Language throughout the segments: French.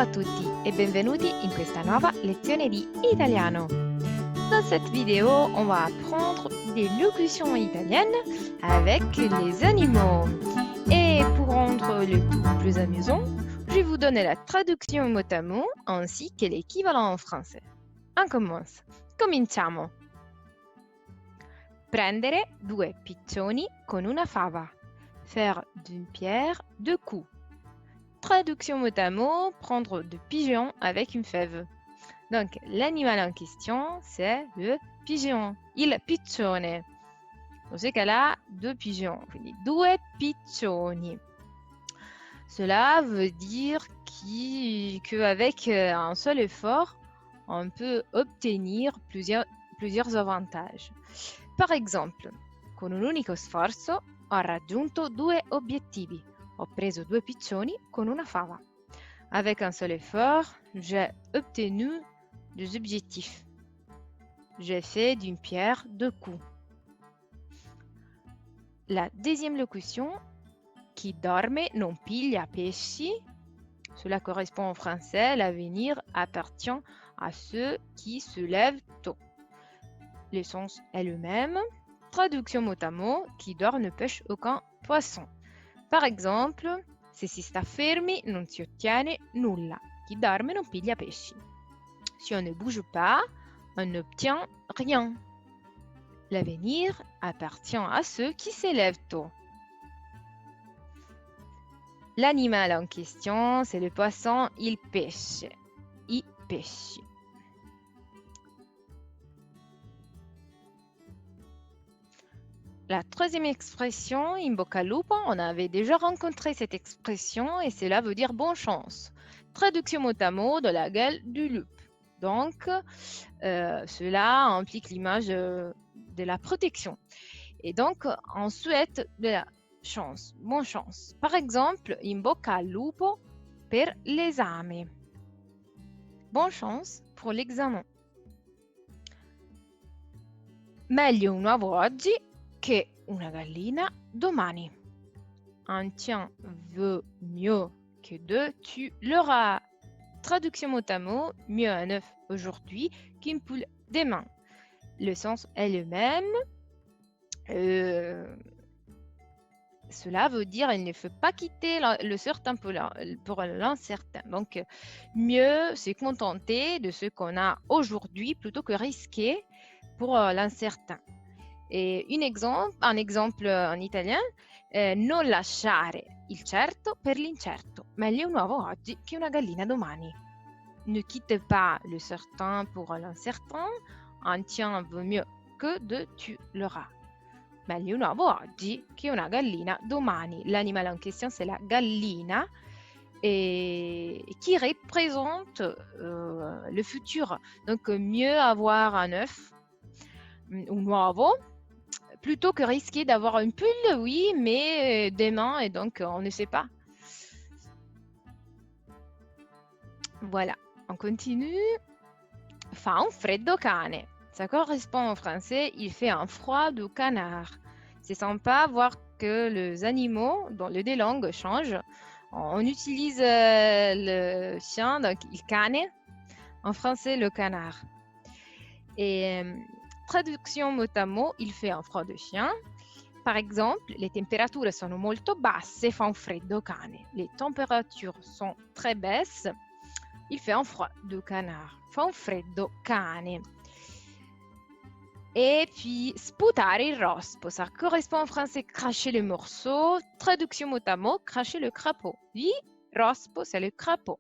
Ciao a tutti et benvenuti in questa nuova lezione di italiano. Dans cette vidéo, on va apprendre des locutions italiennes avec les animaux. Et pour rendre le tout plus amusant, je vais vous donner la traduction mot à mot ainsi que l'équivalent en français. On commence. Cominciamo. Prendere due piccioni con una fava. Faire d'une pierre deux coups. Traduction mot à mot, prendre deux pigeons avec une fève. Donc, l'animal en question, c'est le pigeon, il piccione. Dans ce cas-là, deux pigeons, quindi due piccioni. Cela veut dire qu'avec un seul effort, on peut obtenir plusieurs avantages. Par exemple, con un unico sforzo ho raggiunto due obiettivi. Ho preso due piccioni con una fava. Avec un seul effort, j'ai obtenu deux objectifs. J'ai fait d'une pierre deux coups. La deuxième locution, chi dorme non piglia pesci, cela correspond en français, l'avenir appartient à ceux qui se lèvent tôt. Le sens est le même. Traduction mot à mot, chi dort ne pêche aucun poisson. Par exemple, se si sta fermi non si ottiene nulla. Chi dorme non piglia pesci. Si on ne bouge pas, on n'obtient rien. L'avenir appartient à ceux qui s'élèvent tôt. L'animal en question, c'est le poisson il pesce. I pesci. La troisième expression, in bocca al lupo, on avait déjà rencontré cette expression et cela veut dire bonne chance. Traduction mot à mot de la gueule du loup. Donc, cela implique l'image de la protection. Et donc, on souhaite de la chance, bonne chance. Par exemple, in bocca al lupo per l'esame. Bonne chance pour l'examen. Meglio un uovo oggi che una gallina domani. Un tien vaut mieux que deux, tu l'auras. Traduction mot à mot, mieux un œuf aujourd'hui qu'une poule demain. Le sens est le même. Cela veut dire il ne faut pas quitter le certain pour l'incertain. Donc, mieux se contenter de ce qu'on a aujourd'hui plutôt que risquer pour l'incertain. Et un exemple en italien, non lasciare il certo per l'incerto. Meglio un uovo oggi che una gallina domani. Ne quitte pas le certain pour l'incertain. Un tien vaut mieux que deux, tu l'auras. Meglio un uovo oggi che una gallina domani. L'animal en question, c'est la gallina et qui représente le futur. Donc, mieux avoir un œuf, un uovo, plutôt que risquer d'avoir une poule, oui, mais demain, et donc on ne sait pas. Voilà, on continue. Fa un freddo cane. Ça correspond en français, il fait un froid de canard. C'est sympa voir que les animaux, dans les deux langues, changent. On utilise le chien, donc il cane. En français, le canard. Et traduction mot à mot, il fait un froid de chien. Par exemple, le temperature sono molto basse, fa un freddo cane. Les températures sont très basses, il fait un froid de canard. Fa un freddo cane. Et puis, sputare il rospo, ça correspond en français cracher le morceau. Traduction mot à mot, cracher le crapaud. Oui, rospo, c'est le crapaud.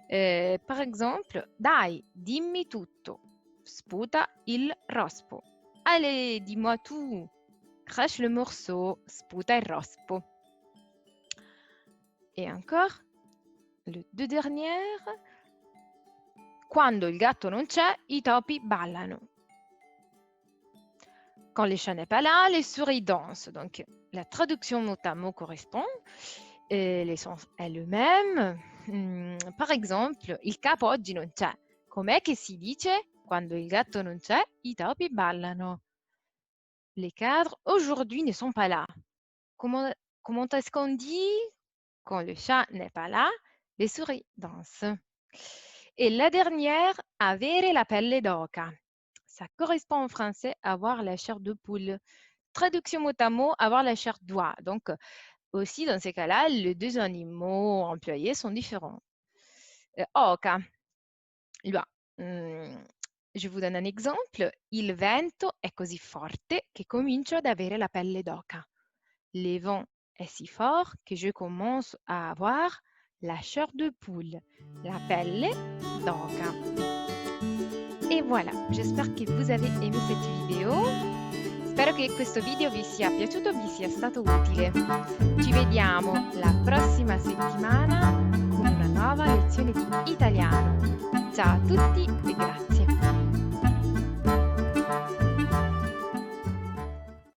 Par exemple, dai, dimmi tutto. Sputa il rospo. Allez, dis-moi tout. Crache le morceau, sputa il rospo. Et encore, le deux dernières. Quando il gatto non c'è, i topi ballano. Quand le chat n'est pas là, les souris dansent. Donc, la traduction mot à mot correspond. Le sens est le même. Par exemple, il capo oggi non c'è. Com'è che si dice? Quando il gatto non c'è, i topi ballano. Les cadres aujourd'hui ne sont pas là. Comment est-ce qu'on dit? Quand le chat n'est pas là, Les souris dansent. Et la dernière, avere la pelle d'oca. Ça correspond en français à avoir la chair de poule. Traduction mot à mot, avoir la chair d'oie. Donc, aussi, dans ces cas-là, les deux animaux employés sont différents. Oca, l'oie. Je vous donne un exemple. Il vento è così forte che comincio ad avere la pelle d'oca. Le vent est si fort que je commence à avoir la chair de poule, la pelle d'oca. E voilà, j'espère che vous avez aimé cette vidéo. Spero che questo video vi sia piaciuto, vi sia stato utile. Ci vediamo la prossima settimana con una nuova lezione di italiano. Ciao a tutti e grazie.